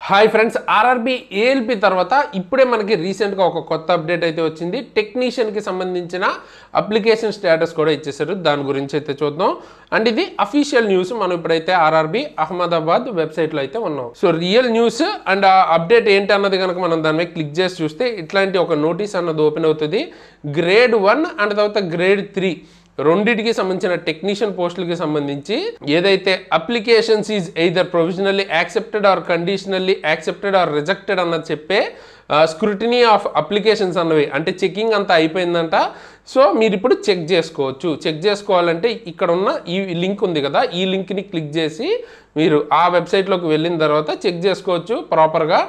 Hi friends, RRB ALP తర్వాత ఇప్పుడే మనకి రీసెంట్గా ఒక కొత్త అప్డేట్ అయితే వచ్చింది. టెక్నీషియన్కి సంబంధించిన అప్లికేషన్ స్టేటస్ కూడా ఇచ్చేసారు. దాని గురించి అయితే చూద్దాం. అండ్ ఇది అఫీషియల్ న్యూస్. మనం ఇప్పుడైతే ఆర్ఆర్బీ అహ్మదాబాద్ వెబ్సైట్లో అయితే ఉన్నాం. సో రియల్ న్యూస్ అండ్ ఆ అప్డేట్ ఏంటి అన్నది కనుక మనం దాని మీద క్లిక్ చేసి చూస్తే ఇట్లాంటి ఒక నోటీస్ అన్నది ఓపెన్ అవుతుంది. గ్రేడ్ 1 అండ్ తర్వాత గ్రేడ్ 3 రెండింటికి సంబంధించిన టెక్నీషియన్ పోస్టులకి సంబంధించి ఏదైతే applications is either provisionally accepted or conditionally accepted or rejected అన్నది చెప్పే స్క్రూటినీ ఆఫ్ అప్లికేషన్స్ అన్నవి అంటే చెకింగ్ అంతా అయిపోయిందంట. సో మీరు ఇప్పుడు చెక్ చేసుకోవచ్చు. చెక్ చేసుకోవాలంటే ఇక్కడ ఉన్న ఈ లింక్ ఉంది కదా, ఈ లింక్ని క్లిక్ చేసి మీరు ఆ వెబ్సైట్లోకి వెళ్ళిన తర్వాత చెక్ చేసుకోవచ్చు ప్రాపర్గా.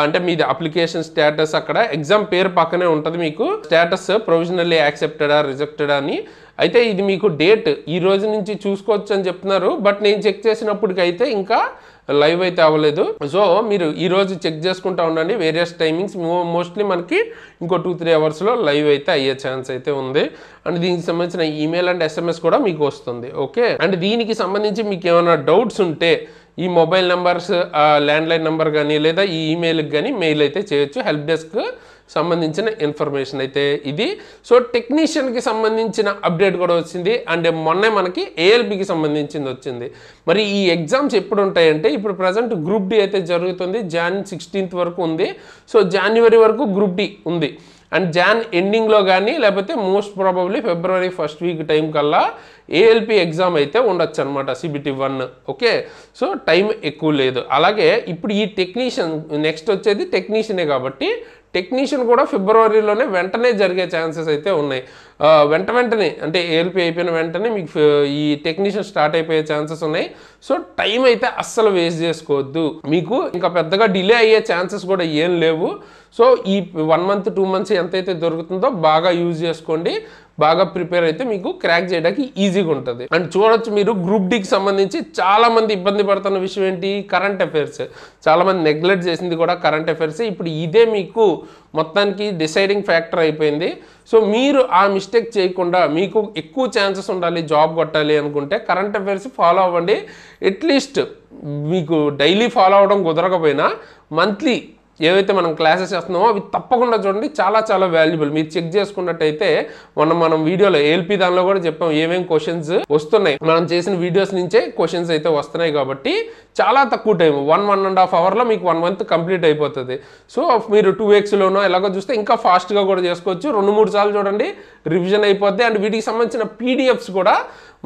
అంటే మీది అప్లికేషన్ స్టేటస్ అక్కడ ఎగ్జామ్ పేరు పక్కనే ఉంటుంది మీకు స్టేటస్ ప్రొవిజనల్లీ యాక్సెప్టెడా రిజెక్టెడా అని. అయితే ఇది మీకు డేట్ ఈ రోజు నుంచి చూసుకోవచ్చు అని చెప్తున్నారు. బట్ నేను చెక్ చేసినప్పటికైతే ఇంకా లైవ్ అయితే అవ్వలేదు. సో మీరు ఈరోజు చెక్ చేసుకుంటూ ఉండండి. వేరియస్ టైమింగ్స్ మోస్ట్లీ మనకి ఇంకో 2-3 అవర్స్లో లైవ్ అయితే అయ్యే ఛాన్స్ అయితే ఉంది. అండ్ దీనికి సంబంధించిన ఈమెయిల్ అండ్ SMS కూడా మీకు వస్తుంది. ఓకే, అండ్ దీనికి సంబంధించి మీకు ఏమైనా డౌట్స్ ఉంటే ఈ మొబైల్ నెంబర్స్ ల్యాండ్లైన్ నెంబర్ కానీ లేదా ఈ ఈమెయిల్కి కానీ మెయిల్ అయితే చేయొచ్చు. హెల్ప్ డెస్క్ సంబంధించిన ఇన్ఫర్మేషన్ అయితే ఇది. సో టెక్నీషియన్కి సంబంధించిన అప్డేట్ కూడా వచ్చింది. అండ్ మొన్నే మనకి ఏఎల్బికి సంబంధించింది వచ్చింది. మరి ఈ ఎగ్జామ్స్ ఎప్పుడు ఉంటాయంటే ఇప్పుడు ప్రజెంట్ గ్రూప్ డి అయితే జరుగుతుంది. Jan 16th వరకు ఉంది. సో January వరకు గ్రూప్ డి ఉంది. అండ్ Jan ఎండింగ్లో కానీ లేకపోతే most probably February 1st week time కల్లా ఏఎల్పి ఎగ్జామ్ అయితే ఉండొచ్చు అనమాట, CBT 1. ఓకే, సో టైం ఎక్కువ లేదు. అలాగే ఇప్పుడు ఈ టెక్నీషియన్ నెక్స్ట్ వచ్చేది టెక్నీషియనే కాబట్టి టెక్నీషియన్ కూడా ఫిబ్రవరిలోనే వెంటనే జరిగే ఛాన్సెస్ అయితే ఉన్నాయి. వెంటనే అంటే ఏఎల్పి అయిపోయిన వెంటనే మీకు ఈ టెక్నీషియన్ స్టార్ట్ అయిపోయే ఛాన్సెస్ ఉన్నాయి. సో టైం అయితే అస్సలు వేస్ట్ చేసుకోవద్దు. మీకు ఇంకా పెద్దగా డిలే అయ్యే ఛాన్సెస్ కూడా ఏం లేవు. సో ఈ 1 month 2 months ఎంతైతే దొరుకుతుందో బాగా యూజ్ చేసుకోండి. బాగా ప్రిపేర్ అయితే మీకు క్రాక్ చేయడానికి ఈజీగా ఉంటుంది. అండ్ చూడొచ్చు మీరు గ్రూప్ డికి సంబంధించి చాలామంది ఇబ్బంది పడుతున్న విషయం ఏంటి, కరెంట్ అఫైర్స్. చాలామంది నెగ్లెక్ట్ చేసింది కూడా కరెంట్ అఫైర్స్. ఇప్పుడు ఇదే మీకు మొత్తానికి డిసైడింగ్ ఫ్యాక్టర్ అయిపోయింది. సో మీరు ఆ మిస్టేక్ చేయకుండా మీకు ఎక్కువ ఛాన్సెస్ ఉండాలి జాబ్ కొట్టాలి అనుకుంటే కరెంట్ అఫైర్స్ ఫాలో అవ్వండి. అట్లీస్ట్ మీకు డైలీ ఫాలో అవ్వడం కుదరకపోయినా మంత్లీ ఏవైతే మనం క్లాసెస్ చేస్తున్నామో అవి తప్పకుండా చూడండి. చాలా చాలా వాల్యుబుల్. మీరు చెక్ చేసుకున్నట్టయితే మనం వీడియోలో ఏఎల్పి దానిలో కూడా చెప్పాం ఏమేం క్వశ్చన్స్ వస్తున్నాయి. మనం చేసిన వీడియోస్ నుంచే క్వశ్చన్స్ అయితే వస్తున్నాయి కాబట్టి చాలా తక్కువ టైం 1.5 అవర్లో మీకు 1 month కంప్లీట్ అయిపోతుంది. సో మీరు 2 weeksలోనో ఎలాగో చూస్తే ఇంకా ఫాస్ట్గా కూడా చేసుకోవచ్చు. 2-3 సార్లు చూడండి, రివిజన్ అయిపోద్ది. అండ్ వీటికి సంబంధించిన PDFs కూడా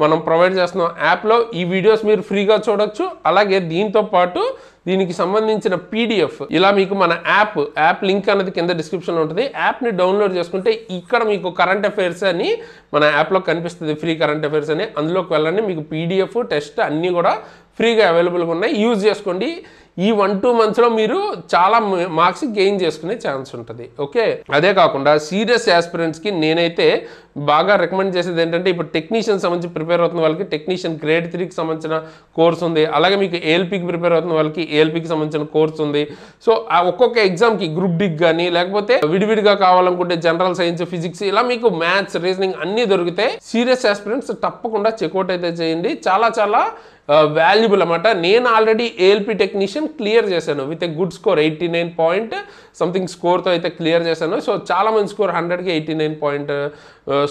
మనం ప్రొవైడ్ చేస్తున్నాం యాప్లో. ఈ వీడియోస్ మీరు ఫ్రీగా చూడొచ్చు. అలాగే దీంతో పాటు దీనికి సంబంధించిన PDF ఇలా మీకు మన యాప్ లింక్ అనేది కింద డిస్క్రిప్షన్లో ఉంటుంది. యాప్ని డౌన్లోడ్ చేసుకుంటే ఇక్కడ మీకు కరెంట్ అఫైర్స్ అని మన యాప్లో కనిపిస్తుంది, ఫ్రీ కరెంట్ అఫైర్స్ అని. అందులోకి వెళ్ళండి, మీకు PDF టెస్ట్ అన్నీ కూడా ఫ్రీగా అవైలబుల్గా ఉన్నాయి. యూజ్ చేసుకోండి. ఈ 1-2 monthsలో మీరు చాలా మార్క్స్ గెయిన్ చేసుకునే ఛాన్స్ ఉంటుంది. ఓకే, అదే కాకుండా సీరియస్ యాస్పిరెంట్స్కి నేనైతే బాగా రికమెండ్ చేసేది ఏంటంటే ఇప్పుడు టెక్నీషియన్ సంబంధించి ప్రిపేర్ అవుతున్న వాళ్ళకి టెక్నీషియన్ గ్రేడ్ 3కి సంబంధించిన కోర్స్ ఉంది. అలాగే మీకు ఏఎల్పికి ప్రిపేర్ అవుతున్న వాళ్ళకి ఏఎల్పికి సంబంధించిన కోర్స్ ఉంది. సో ఆ ఒక్కొక్క ఎగ్జామ్కి గ్రూప్ డికి కానీ లేకపోతే విడివిడిగా కావాలనుకుంటే జనరల్ సైన్స్, ఫిజిక్స్ ఇలా మీకు మ్యాథ్స్, రీజనింగ్ అన్నీ దొరుకుతాయి. సీరియస్ యాస్పిరెంట్స్ తప్పకుండా చెక్అవుట్ అయితే చేయండి. చాలా చాలా వాల్యుబుల్ అన్నమాట. నేను ఆల్రెడీ ఏఎల్పి టెక్నీషియన్ క్లియర్ చేశాను with a good score 89 point something స్కోర్తో అయితే క్లియర్ చేశాను. సో చాలా మంచి స్కోర్, 100కి 89 point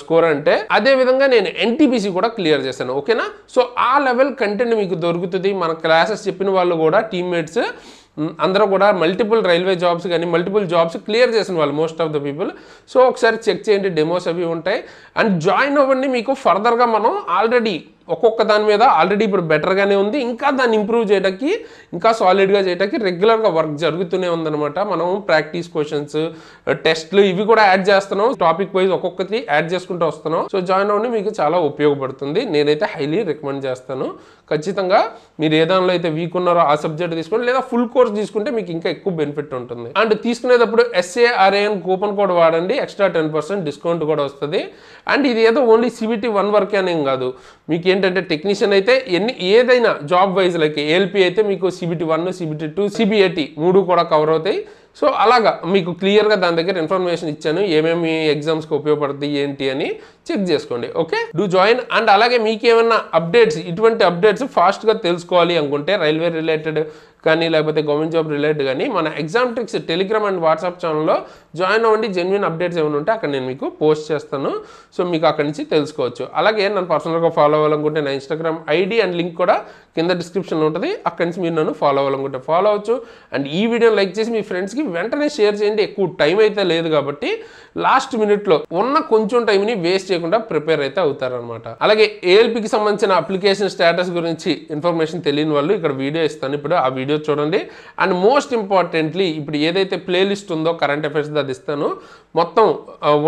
స్కోర్ అంటే. అదే విధంగా నేను NTPC కూడా క్లియర్ చేశాను. ఓకేనా, సో ఆ లెవెల్ కంటెంట్ మీకు దొరుకుతుంది. మన క్లాసెస్ చెప్పిన వాళ్ళు కూడా టీమ్మేట్స్ అందరూ కూడా మల్టిపుల్ రైల్వే జాబ్స్ కానీ మల్టిపుల్ జాబ్స్ క్లియర్ చేసిన వాళ్ళు most of the people. So ఒకసారి చెక్ చేయండి, డెమోస్ అవి ఉంటాయి. అండ్ జాయిన్ అవ్వండి. మీకు ఫర్దర్గా మనం ఆల్రెడీ ఒక్కొక్క దాని మీద ఆల్రెడీ ఇప్పుడు బెటర్గానే ఉంది. ఇంకా దాన్ని ఇంప్రూవ్ చేయడానికి, ఇంకా సాలిడ్గా చేయడానికి రెగ్యులర్గా వర్క్ జరుగుతూనే ఉందన్నమాట. మనం ప్రాక్టీస్ క్వశ్చన్స్, టెస్ట్లు ఇవి కూడా యాడ్ చేస్తున్నాం. టాపిక్ వైజ్ ఒక్కొక్కటి యాడ్ చేసుకుంటూ వస్తున్నాం. సో జాయిన్ అవ్వండి, మీకు చాలా ఉపయోగపడుతుంది. నేనైతే హైలీ రికమెండ్ చేస్తాను. ఖచ్చితంగా మీరు ఏ దానిలో అయితే వీక్ ఉన్నారో ఆ సబ్జెక్ట్ తీసుకోండి, లేదా ఫుల్ కోర్స్ తీసుకుంటే మీకు ఇంకా ఎక్కువ బెనిఫిట్ ఉంటుంది. అండ్ తీసుకునేటప్పుడు SARAN కూపన్ కోడ్ వాడండి, ఎక్స్ట్రా 10% డిస్కౌంట్ కూడా వస్తుంది. అండ్ ఇది ఏదో ఓన్లీ CBT 1 వరకే అనేం కాదు. మీకు ఏంటంటే టెక్నీషియన్ అయితే ఏదైనా జాబ్ వైజ్ లైక్ ఏఎల్పి అయితే మీకు CBT 1, CBT 2, CBAT 3 కూడా కవర్ అవుతాయి. సో అలాగా మీకు క్లియర్గా దాని దగ్గర ఇన్ఫర్మేషన్ ఇచ్చాను, ఏమేమి ఎగ్జామ్స్కి ఉపయోగపడుతుంది ఏంటి అని చెక్ చేసుకోండి. Okay, do join. అండ్ అలాగే మీకు ఏమైనా అప్డేట్స్, ఇటువంటి అప్డేట్స్ ఫాస్ట్గా తెలుసుకోవాలి అనుకుంటే రైల్వే రిలేటెడ్ కానీ లేకపోతే గవర్నమెంట్ జాబ్ రిలేటెడ్ కానీ మన exam tricks Telegram and WhatsApp ఛానల్లో జాయిన్ అవ్వండి. జెన్యున్ అప్డేట్స్ ఏమైనా ఉంటే అక్కడ నేను మీకు పోస్ట్ చేస్తాను. సో మీకు అక్కడి నుంచి తెలుసుకోవచ్చు. అలాగే నన్ను పర్సనల్గా ఫాలో అవ్వాలనుకుంటే నా ఇన్స్టాగ్రామ్ ఐడి అండ్ లింక్ కూడా కింద డిస్క్రిప్షన్లో ఉంటుంది. అక్కడి నుంచి మీరు నన్ను ఫాలో అవ్వాలనుకుంటే ఫాలో అవ్వచ్చు. అండ్ ఈ వీడియోని లైక్ చేసి మీ ఫ్రెండ్స్కి వెంటనే షేర్ చేయండి. ఎక్కువ టైం అయితే లేదు కాబట్టి లాస్ట్ మినిట్లో ఉన్న కొంచెం టైంని వేస్ట్ చేయకుండా ప్రిపేర్ అయితే అవుతారనమాట. అలాగే ఏఎల్పికి సంబంధించిన అప్లికేషన్ స్టేటస్ గురించి ఇన్ఫర్మేషన్ తెలియని వాళ్ళు ఇక్కడ వీడియో ఇస్తాను, ఇప్పుడు ఆ వీడియో చూడండి. అండ్ మోస్ట్ ఇంపార్టెంట్లీ ఇప్పుడు ఏదైతే ప్లేలిస్ట్ ఉందో కరెంట్ అఫైర్స్ అది ఇస్తాను, మొత్తం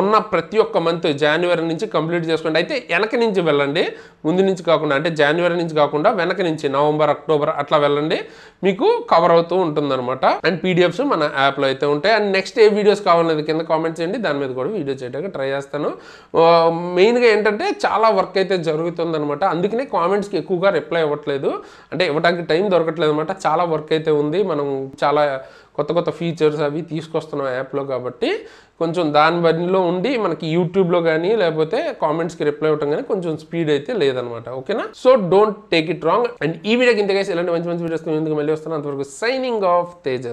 ఉన్న ప్రతి ఒక్క మంత్ జనవరి నుంచి కంప్లీట్ చేసుకోండి. అయితే వెనక నుంచి వెళ్ళండి, ముందు నుంచి కాకుండా, అంటే జనవరి నుంచి కాకుండా వెనక నుంచి నవంబర్ అక్టోబర్ అట్లా వెళ్ళండి, మీకు కవర్ అవుతూ ఉంటుందన్నమాట. అండ్ పీడిఎఫ్స్ మన యాప్లో అయితే ఉంటాయి. అండ్ నెక్స్ట్ ఏ వీడియోస్ కావాలనేది కింద కామెంట్ చేయండి, దాని మీద కూడా వీడియో చేయడానికి ట్రై చేస్తాను. మెయిన్గా ఏంటంటే చాలా వర్క్ అయితే జరుగుతుందన్నమాట, అందుకనే కామెంట్స్కి ఎక్కువగా రిప్లై ఇవ్వట్లేదు, అంటే ఇవ్వడానికి టైం దొరకట్లేదు అనమాట. చాలా వర్క్ అయితే ఉంది, మనం చాలా కొత్త కొత్త ఫీచర్స్ అవి తీసుకొస్తున్నాం యాప్లో, కాబట్టి కొంచెం దాని బదిలో ఉండి మనకి యూట్యూబ్లో కానీ లేకపోతే కామెంట్స్కి రిప్లై ఇవ్వడం కానీ కొంచెం స్పీడ్ అయితే లేదనమాట. ఓకేనా? So don't take it wrong. And ఈ వీడియోకి ఇంతకైతే ఇలాంటి మంచి మంచి వీడియోస్ ఎందుకు మళ్ళీ వస్తున్నాను. అంతవరకు సైనింగ్ ఆఫ్ తేజస్.